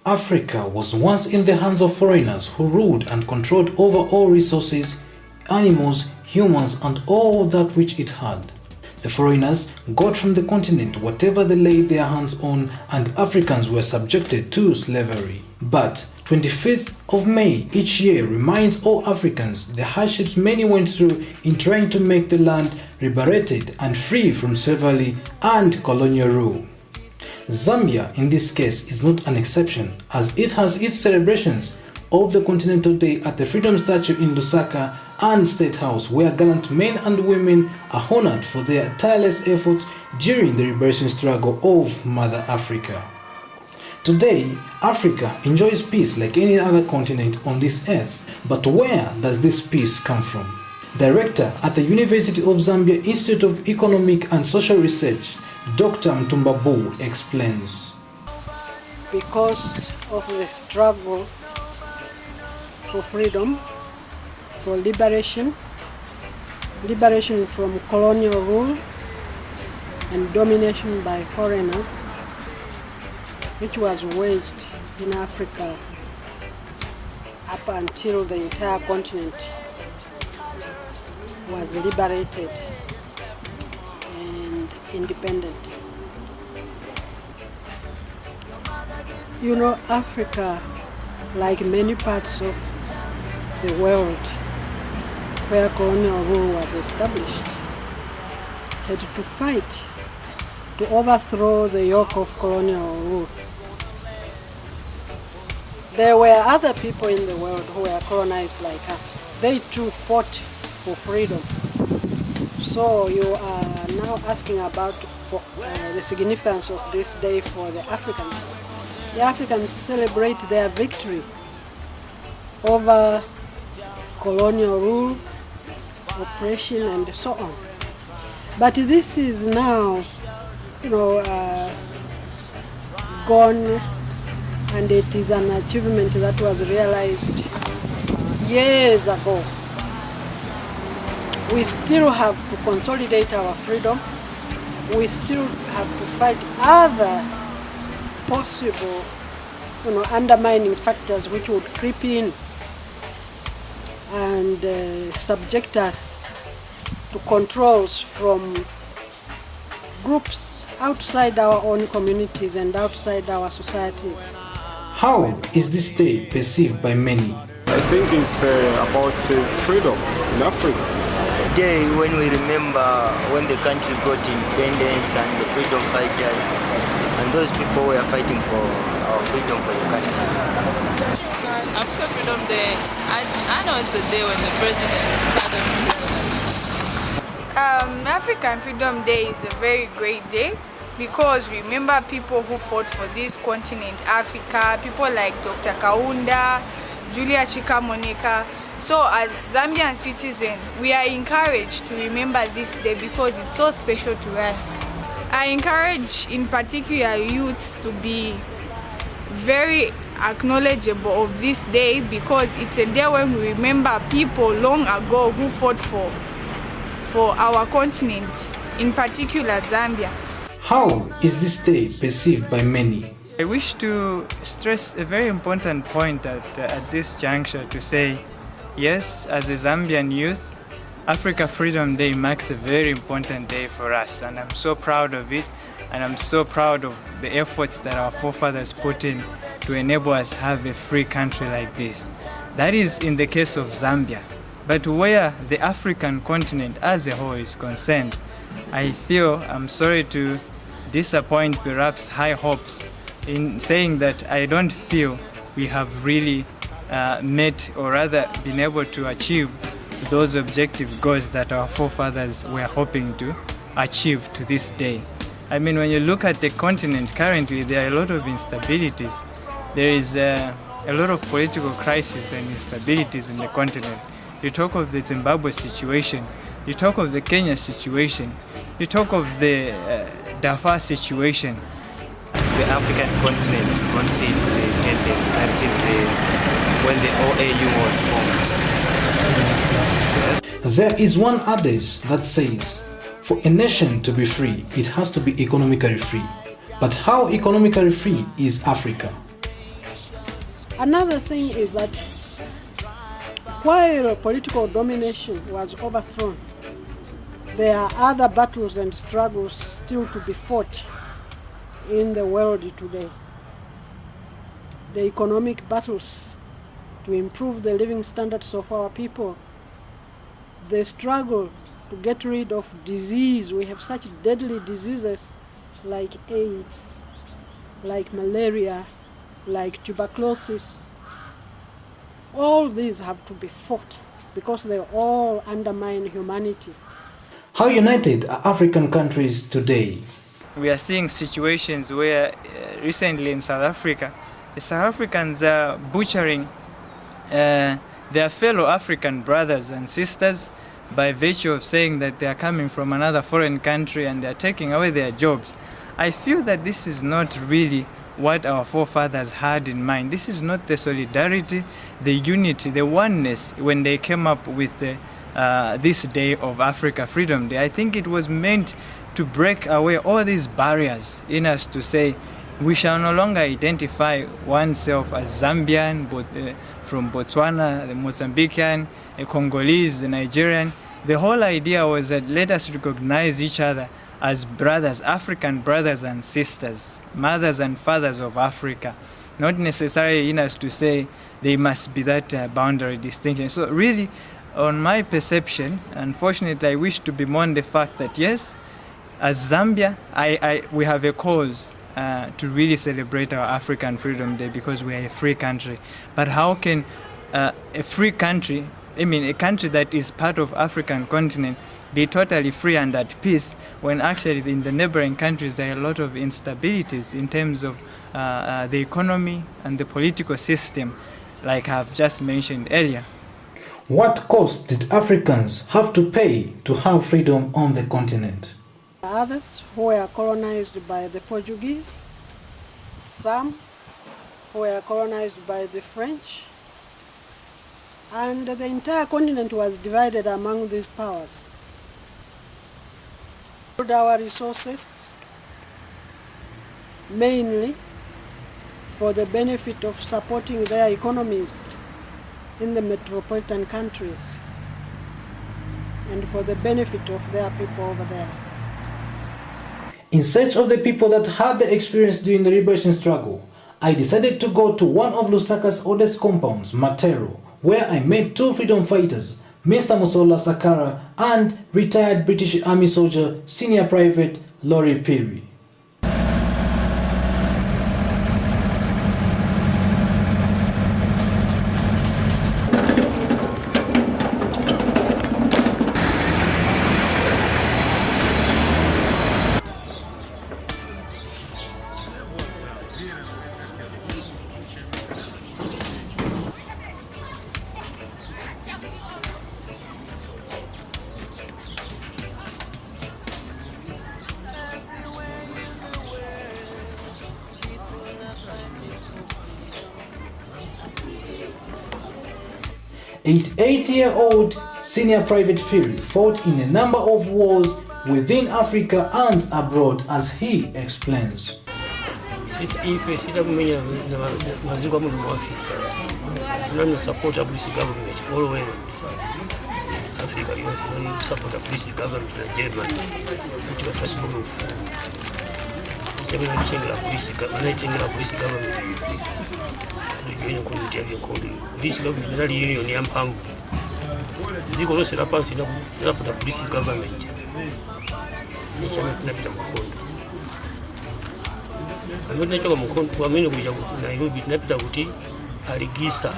Africa was once in the hands of foreigners who ruled and controlled over all resources, animals, humans, and all that which it had. The foreigners got from the continent whatever they laid their hands on, and Africans were subjected to slavery. But 25th of May each year reminds all Africans the hardships many went through in trying to make the land liberated and free from slavery and colonial rule. Zambia, in this case, is not an exception, as it has its celebrations of the Continental Day at the Freedom Statue in Lusaka and State House, where gallant men and women are honored for their tireless efforts during the liberation struggle of Mother Africa. Today, Africa enjoys peace like any other continent on this earth. But where does this peace come from? Director at the University of Zambia Institute of Economic and Social Research, Dr. Mtumbabu explains. Because of the struggle for freedom, for liberation from colonial rule and domination by foreigners, which was waged in Africa up until the entire continent was liberated and independent. You know, Africa, like many parts of the world where colonial rule was established, had to fight to overthrow the yoke of colonial rule. There were other people in the world who were colonized like us. They too fought for freedom. So you are now asking about the significance of this day for the Africans. The Africans celebrate their victory over colonial rule, oppression, and so on. But this is now, gone, and it is an achievement that was realized years ago. We still have to consolidate our freedom. We still have to fight other possible, undermining factors which would creep in and subject us to controls from groups outside our own communities and outside our societies. How is this day perceived by many? I think it's about freedom in Africa. A day when we remember when the country got independence and the freedom fighters and those people were fighting for our freedom for the country. Africa Freedom Day, I know it's a day when the president pardons prisoners. African Freedom Day is a very great day because we remember people who fought for this continent, Africa, people like Dr. Kaunda, Julia Chikamonika. So as Zambian citizens, we are encouraged to remember this day because it's so special to us. I encourage in particular youths to be very acknowledgeable of this day because it's a day when we remember people long ago who fought for our continent, in particular Zambia. How is this day perceived by many? I wish to stress a very important point at this juncture to say, yes, as a Zambian youth, Africa Freedom Day marks a very important day for us, and I'm so proud of it, and I'm so proud of the efforts that our forefathers put in to enable us to have a free country like this. That is in the case of Zambia. But where the African continent as a whole is concerned, I feel I'm sorry to disappoint perhaps high hopes in saying that I don't feel we have really met, or rather been able to achieve those objective goals that our forefathers were hoping to achieve to this day. I mean, when you look at the continent currently, there are a lot of instabilities. There is a lot of political crises and instabilities in the continent. You talk of the Zimbabwe situation, you talk of the Kenya situation, you talk of the Darfur situation. The African continent got independent, that is when the OAU was formed. There is one adage that says, for a nation to be free, it has to be economically free. But how economically free is Africa? Another thing is that while political domination was overthrown, there are other battles and struggles still to be fought in the world today. The economic battles to improve the living standards of our people, the struggle to get rid of disease. We have such deadly diseases like AIDS, like malaria, like tuberculosis. All these have to be fought because they all undermine humanity. How united are African countries today? We are seeing situations where recently in South Africa, the South Africans are butchering their fellow African brothers and sisters by virtue of saying that they are coming from another foreign country and they are taking away their jobs. I feel that this is not really what our forefathers had in mind. This is not the solidarity, the unity, the oneness when they came up with this day of Africa Freedom Day. I think it was meant to break away all these barriers in us to say we shall no longer identify oneself as Zambian, from Botswana, the Mozambican, a Congolese, the Nigerian. The whole idea was that let us recognize each other as brothers, African brothers and sisters, mothers and fathers of Africa, not necessarily in us to say there must be that boundary distinction. So really, on my perception, unfortunately, I wish to bemoan the fact that yes, as Zambia, we have a cause to really celebrate our African Freedom Day because we are a free country. But how can a free country, a country that is part of African continent, be totally free and at peace when actually in the neighboring countries there are a lot of instabilities in terms of the economy and the political system, like I've just mentioned earlier. What cost did Africans have to pay to have freedom on the continent? Others who were colonized by the Portuguese, some who were colonized by the French, and the entire continent was divided among these powers. Our resources mainly for the benefit of supporting their economies in the metropolitan countries and for the benefit of their people over there. In search of the people that had the experience during the liberation struggle, I decided to go to one of Lusaka's oldest compounds, Matero, where I met two freedom fighters, Mr. Musola Sakara and retired British Army soldier Senior Private Laurie Perry. 88-year-old Senior Private Perry fought in a number of wars within Africa and abroad, as he explains. Support the police government all over Africa. You support the police government in Germany, which was such proof. The police government. Police government union yampang. Ziko no sera pansi na the police government. Ni chama tunapita mkondo. Ndio tunachoka mkondo kwa mimi kuja Nairobi tunapita kuti aligisa.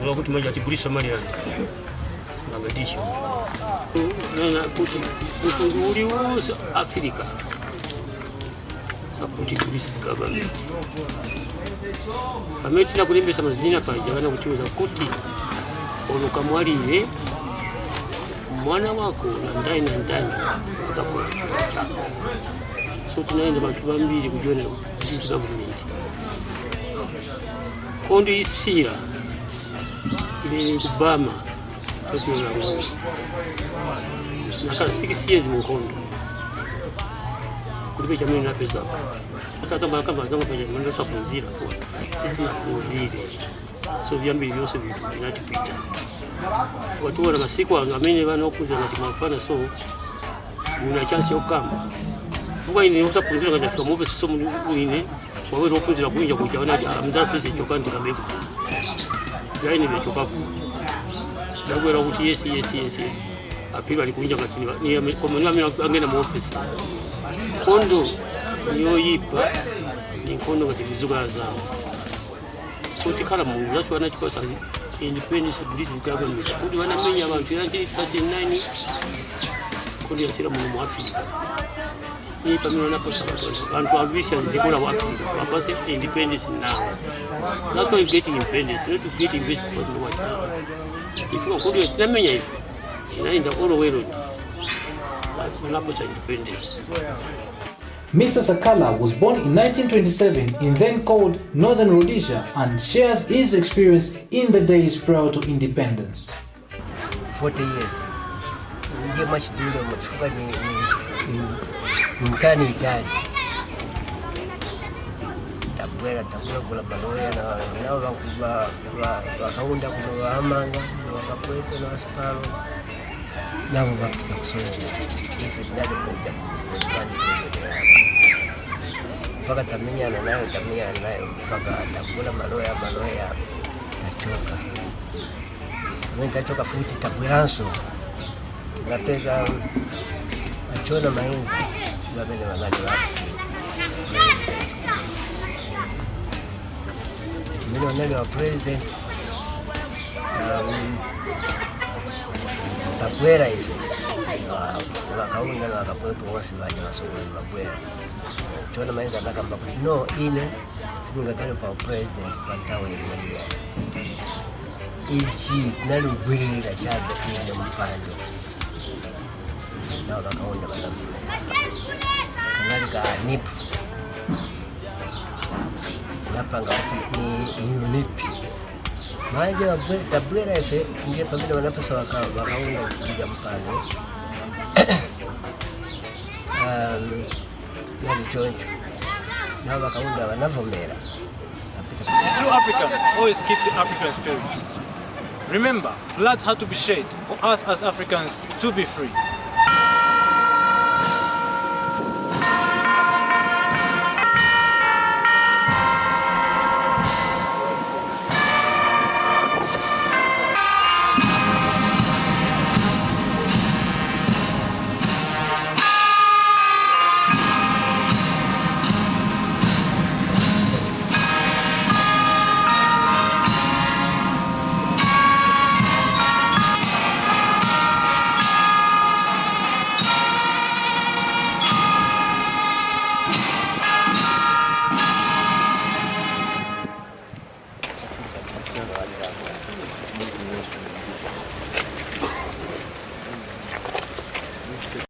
Ndio kuti moja tibuli Somalia. Magadisho. Na kuti uli uso Africa. Support the police government. Ametina kulimbisa mazina pale jabana kuchiuza kuti olukamwalire mwana wako na ndani akafuna chako. So tunaenda bantu bambiri kujiona police government. Kondo isira ile kubama tokyo na ngo nakala 6 years mu kondo kulibe jamii na pesa hata kama zangu kwenye mwendo sa kunzira kwa sisi na kunzire so vyambi vyose vinatupita watu wana masiku angamini bana okuza na kimafana so una chance okamba kwa ini usa kunzira kana fika move so mwini wawe okunzira kuinja kujaona amza fisi chokandi kameko yaani nimechoka dagwera kuti yes apira alikuinja katini ni kwa mimi angena mu office kondo niyo yipa ni kondo kati bizuga zao so tikala mu zacho anachikosa independence British government kudi wanamenya abantu 1939 kodi yasira mu Afrika ni pamino napo sabato abantu abisha ndikula wa Afrika wapase independence now that's why you get independence not to get invest for the what if kodi namenya hivi inaenda all way road napo independence. Mr. Sakala was born in 1927 in then called Northern Rhodesia and shares his experience in the days prior to independence. 40 years. Nje mashidule mchuka ni mkani Itali. Tabwera kula maloya na nao wakaunda kuna amanga wakapwepo na asparo. Nao wakita kusoma. Ife ndani moja. Paka tamenya nayo paka takula maloya tachoka. Mimi tachoka futi tabweranso. Napeza achona mahindi babene wanali wapi. Mimi wanali wa president tabwera hivi. Wakaunda na wakapoepo wasi waje wasogole mabwera. Chona mainza nakamba no ine singa kale pa president pantawe ile ichi nali gwirira chaza ine mpando na wakaona bana kanali ka nipu napanga ni nipi maji wa tabwera ife ndio pamela wanafasa wakaona kuja mpando True African always keep the African spirit. Remember, blood had to be shed for us as Africans to be free.